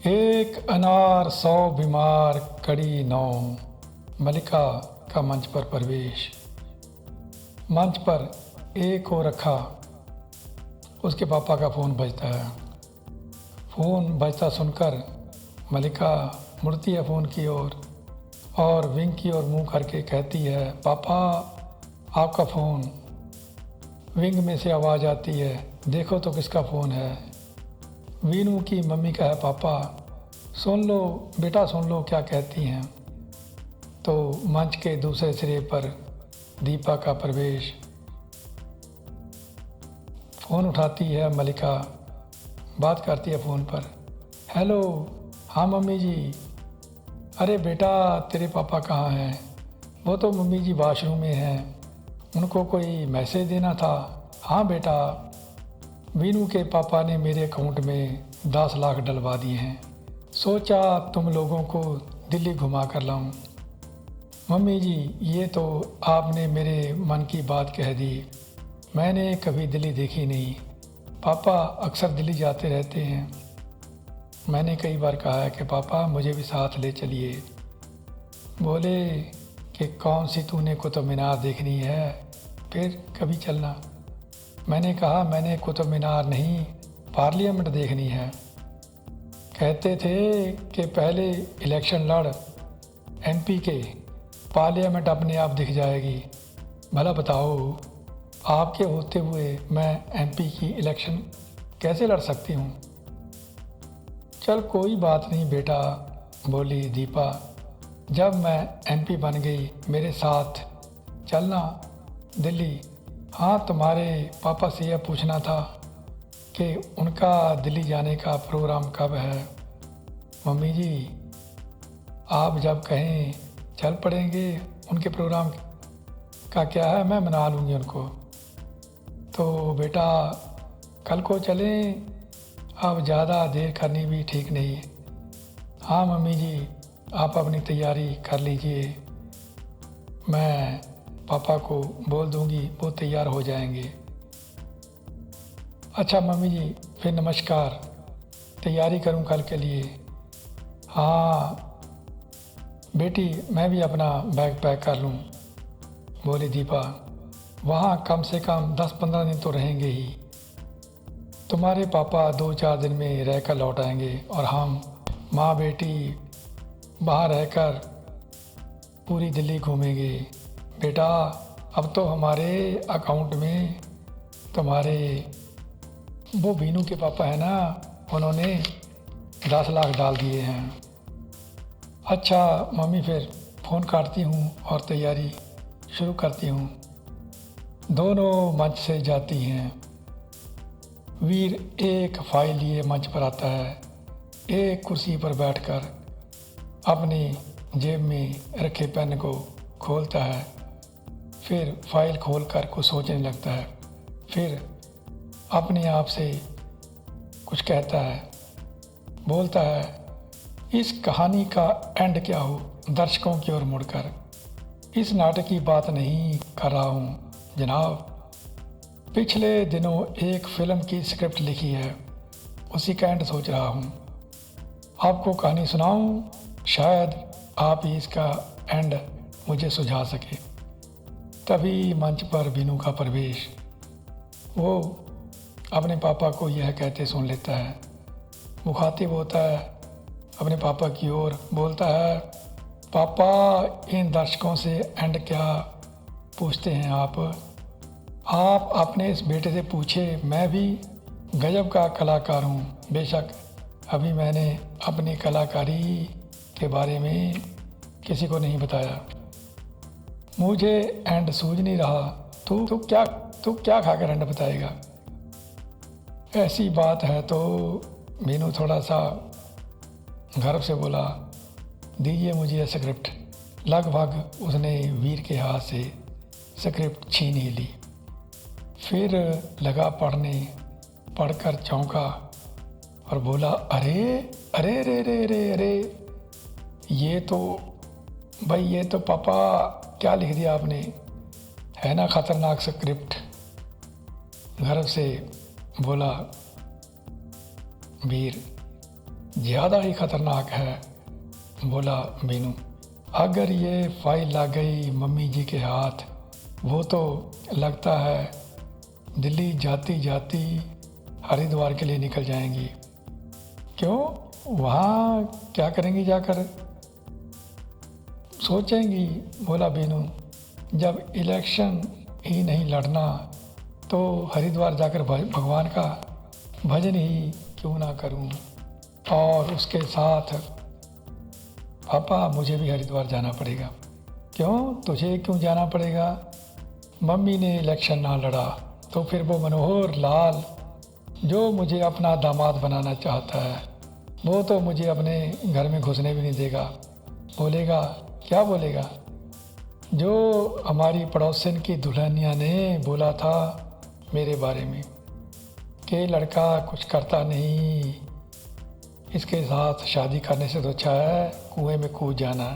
एक अनार 100 बीमार कड़ी 9। मलिका का मंच पर प्रवेश। मंच पर एक को रखा, उसके पापा का फ़ोन बजता है। फ़ोन बजता सुनकर मलिका मुड़ती है फ़ोन की ओर और विंग की ओर मुंह करके कहती है, पापा आपका फ़ोन। विंग में से आवाज़ आती है, देखो तो किसका फ़ोन है। वीनू की मम्मी का है, पापा सुन लो बेटा, सुन लो क्या कहती हैं। तो मंच के दूसरे सिरे पर दीपा का प्रवेश। फ़ोन उठाती है मलिका, बात करती है फ़ोन पर। हेलो, हाँ मम्मी जी। अरे बेटा तेरे पापा कहाँ हैं? वो तो मम्मी जी वॉशरूम में हैं, उनको कोई मैसेज देना था। हाँ बेटा, वीनू के पापा ने मेरे अकाउंट में 10 लाख डलवा दिए हैं, सोचा तुम लोगों को दिल्ली घुमा कर लाऊं। मम्मी जी ये तो आपने मेरे मन की बात कह दी, मैंने कभी दिल्ली देखी नहीं। पापा अक्सर दिल्ली जाते रहते हैं, मैंने कई बार कहा है कि पापा मुझे भी साथ ले चलिए। बोले कि कौन सी तूने कुतुब मीनार देखनी है, फिर कभी चलना। मैंने कहा मैंने कुतुब मीनार नहीं, पार्लियामेंट देखनी है। कहते थे कि पहले इलेक्शन लड़ एमपी के, पार्लियामेंट अपने आप दिख जाएगी। भला बताओ, आपके होते हुए मैं एमपी की इलेक्शन कैसे लड़ सकती हूँ? चल कोई बात नहीं बेटा, बोली दीपा, जब मैं एमपी बन गई मेरे साथ चलना दिल्ली। हाँ, तुम्हारे पापा से यह पूछना था कि उनका दिल्ली जाने का प्रोग्राम कब है। मम्मी जी आप जब कहें चल पड़ेंगे, उनके प्रोग्राम का क्या है, मैं मना लूँगी उनको। तो बेटा कल को चलें, अब ज़्यादा देर करनी भी ठीक नहीं है। हाँ मम्मी जी, आप अपनी तैयारी कर लीजिए, मैं पापा को बोल दूँगी, वो तैयार हो जाएंगे। अच्छा मम्मी जी फिर नमस्कार, तैयारी करूँ कल के लिए। हाँ बेटी मैं भी अपना बैग पैक कर लूँ, बोली दीपा। वहाँ कम से कम 10-15 दिन तो रहेंगे ही। तुम्हारे पापा 2-4 दिन में रह कर लौट आएंगे और हम माँ बेटी वहाँ रहकर पूरी दिल्ली घूमेंगे। बेटा अब तो हमारे अकाउंट में तुम्हारे वो बीनू के पापा है ना, उन्होंने 10 लाख डाल दिए हैं। अच्छा मम्मी फिर फ़ोन काटती हूँ और तैयारी शुरू करती हूँ। दोनों मंच से जाती हैं। वीर एक फाइल लिए मंच पर आता है, एक कुर्सी पर बैठकर अपनी जेब में रखे पेन को खोलता है, फिर फाइल खोलकर कुछ सोचने लगता है, फिर अपने आप से कुछ कहता है, बोलता है, इस कहानी का एंड क्या हो? दर्शकों की ओर मुड़कर, इस नाटक की बात नहीं कर रहा हूँ जनाब, पिछले दिनों एक फ़िल्म की स्क्रिप्ट लिखी है, उसी का एंड सोच रहा हूँ। आपको कहानी सुनाऊँ, शायद आप ही इसका एंड मुझे सुझा सके। तभी मंच पर बीनू का प्रवेश। वो अपने पापा को यह कहते सुन लेता है। मुखातिब होता है अपने पापा की ओर, बोलता है, पापा इन दर्शकों से एंड क्या पूछते हैं आप अपने इस बेटे से पूछे, मैं भी गजब का कलाकार हूँ। बेशक अभी मैंने अपनी कलाकारी के बारे में किसी को नहीं बताया। मुझे एंड सूझ नहीं रहा, तू क्या खाकर एंड बताएगा? ऐसी बात है तो मीनू थोड़ा सा गर्व से बोला, दीजिए मुझे यह स्क्रिप्ट। लगभग उसने वीर के हाथ से स्क्रिप्ट छीन ही ली। फिर लगा पढ़ने, पढ़कर चौंका और बोला, अरे अरे रे रे रे अरे, ये तो पापा क्या लिख दिया आपने, है ना ख़तरनाक स्क्रिप्ट। गर्व से बोला वीर। ज़्यादा ही खतरनाक है, बोला बीनू। अगर ये फाइल लग गई मम्मी जी के हाथ, वो तो लगता है दिल्ली जाती जाती हरिद्वार के लिए निकल जाएंगी। क्यों? वहाँ क्या करेंगी जाकर? सोचेंगी, बोला बीनू। जब इलेक्शन ही नहीं लड़ना तो हरिद्वार जाकर भगवान का भजन ही क्यों ना करूं। और उसके साथ पापा मुझे भी हरिद्वार जाना पड़ेगा। क्यों? तुझे क्यों जाना पड़ेगा? मम्मी ने इलेक्शन ना लड़ा तो फिर वो मनोहर लाल जो मुझे अपना दामाद बनाना चाहता है, वो तो मुझे अपने घर में घुसने भी नहीं देगा। बोलेगा, क्या बोलेगा? जो हमारी पड़ोसन की दुल्हनिया ने बोला था मेरे बारे में कि लड़का कुछ करता नहीं, इसके साथ शादी करने से तो अच्छा है कुएं में कूद जाना।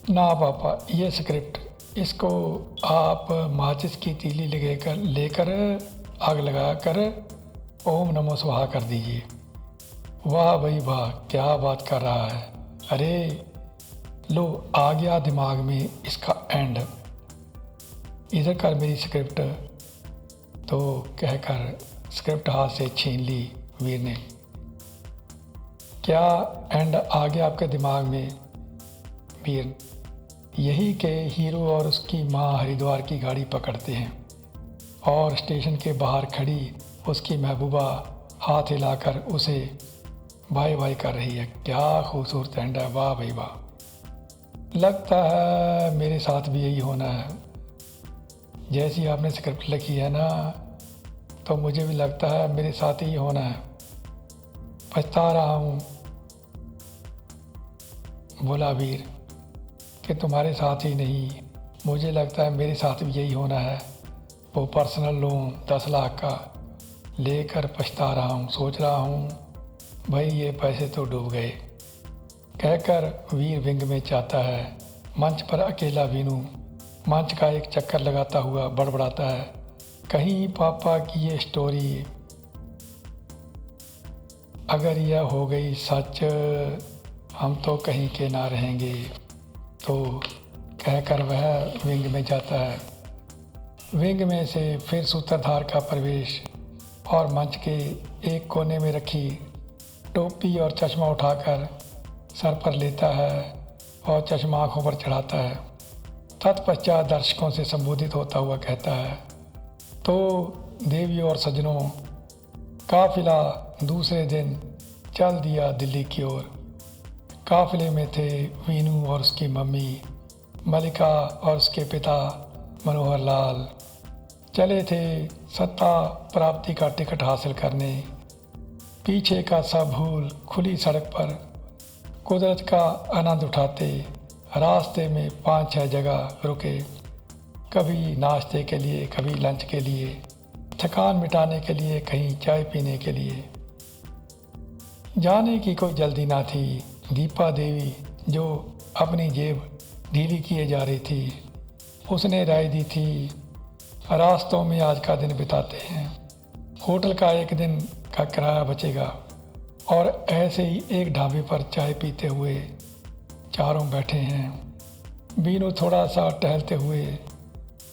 ना पापा, ये स्क्रिप्ट इसको आप माचिस की तीली लेकर आग लगाकर ओम नमो स्वाहा कर दीजिए। वाह भाई वाह, क्या बात कर रहा है। अरे लो, आ गया दिमाग में इसका एंड। इधर कर मेरी स्क्रिप्ट। तो कहकर स्क्रिप्ट हाथ से छीन ली वीर ने। क्या एंड आ गया आपके दिमाग में वीर? यही के हीरो और उसकी माँ हरिद्वार की गाड़ी पकड़ते हैं और स्टेशन के बाहर खड़ी उसकी महबूबा हाथ हिलाकर उसे बाय बाय कर रही है। क्या खूबसूरत एंड है, वाह भाई वाह। लगता है मेरे साथ भी यही होना है। जैसी आपने स्क्रिप्ट लिखी है ना, तो मुझे भी लगता है मेरे साथ ही होना है। पछता रहा हूँ, बोला वीर, कि तुम्हारे साथ ही नहीं, मुझे लगता है मेरे साथ भी यही होना है। वो पर्सनल लोन 10 लाख का लेकर पछता रहा हूँ। सोच रहा हूँ भाई ये पैसे तो डूब गए। कहकर वीर विंग में जाता है। मंच पर अकेला वीनू मंच का एक चक्कर लगाता हुआ बड़बड़ाता है, कहीं पापा की ये स्टोरी अगर यह हो गई सच, हम तो कहीं के ना रहेंगे। तो कहकर वह विंग में जाता है। विंग में से फिर सूत्रधार का प्रवेश और मंच के एक कोने में रखी टोपी और चश्मा उठाकर सर पर लेता है और चश्मा आँखों पर चढ़ाता है। तत्पश्चात दर्शकों से संबोधित होता हुआ कहता है, तो देवियों और सज्जनों, काफिला दूसरे दिन चल दिया दिल्ली की ओर। काफिले में थे वीनू और उसकी मम्मी, मलिका और उसके पिता मनोहर लाल। चले थे सत्ता प्राप्ति का टिकट हासिल करने। पीछे का सब भूल खुली सड़क पर कुदरत का आनंद उठाते रास्ते में 5-6 जगह रुके, कभी नाश्ते के लिए, कभी लंच के लिए, थकान मिटाने के लिए, कहीं चाय पीने के लिए। जाने की कोई जल्दी ना थी। दीपा देवी जो अपनी जेब ढीली किए जा रही थी, उसने राय दी थी रास्तों में आज का दिन बिताते हैं, होटल का एक दिन का किराया बचेगा। और ऐसे ही एक ढाबे पर चाय पीते हुए चारों बैठे हैं। बीनू थोड़ा सा टहलते हुए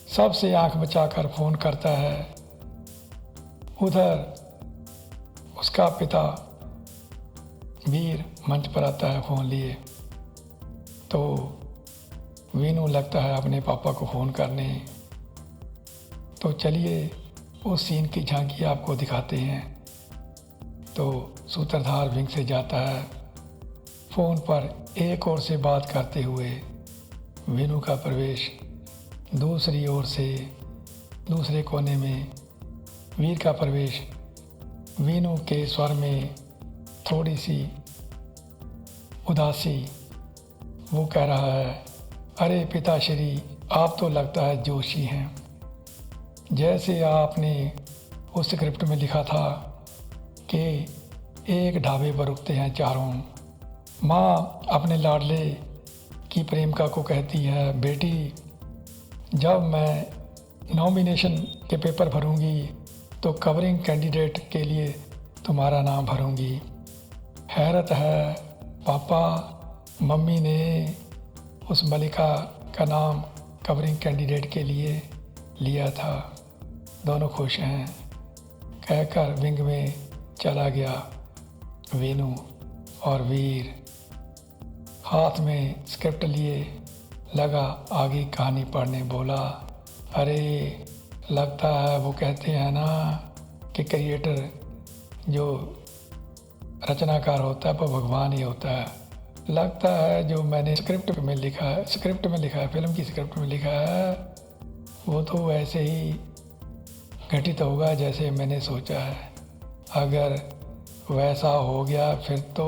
सबसे आंख बचाकर फ़ोन करता है। उधर उसका पिता वीर मंच पर आता है फ़ोन लिए। तो वीनू लगता है अपने पापा को फ़ोन करने। तो चलिए उस सीन की झांकी आपको दिखाते हैं। तो सूत्रधार विंग से जाता है। फ़ोन पर एक ओर से बात करते हुए वीनू का प्रवेश, दूसरी ओर से दूसरे कोने में वीर का प्रवेश। वीनू के स्वर में थोड़ी सी उदासी। वो कह रहा है, अरे पिताश्री, आप तो लगता है जोशी हैं। जैसे आपने उस स्क्रिप्ट में लिखा था कि एक ढाबे पर रुकते हैं चारों। माँ अपने लाडले की प्रेमिका को कहती है, बेटी जब मैं नॉमिनेशन के पेपर भरूंगी तो कवरिंग कैंडिडेट के लिए तुम्हारा नाम भरूंगी। हैरत है पापा मम्मी ने उस मलिका का नाम कवरिंग कैंडिडेट के लिए लिया था। दोनों खुश हैं कहकर विंग में चला गया वेणु और वीर हाथ में स्क्रिप्ट लिए लगा आगे कहानी पढ़ने। बोला, अरे लगता है वो कहते हैं ना कि क्रिएटर जो रचनाकार होता है वो भगवान ही होता है। लगता है जो मैंने स्क्रिप्ट में लिखा है फिल्म की स्क्रिप्ट में लिखा है वो तो वैसे ही घटित होगा जैसे मैंने सोचा है। अगर वैसा हो गया फिर तो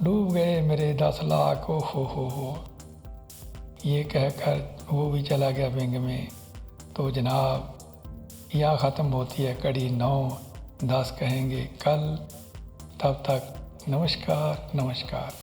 डूब गए मेरे 10 लाख। ओ हो। ये कहकर वो भी चला गया विंग में। तो जनाब यहाँ ख़त्म होती है कड़ी 9-10 कहेंगे कल। तब तक नमस्कार।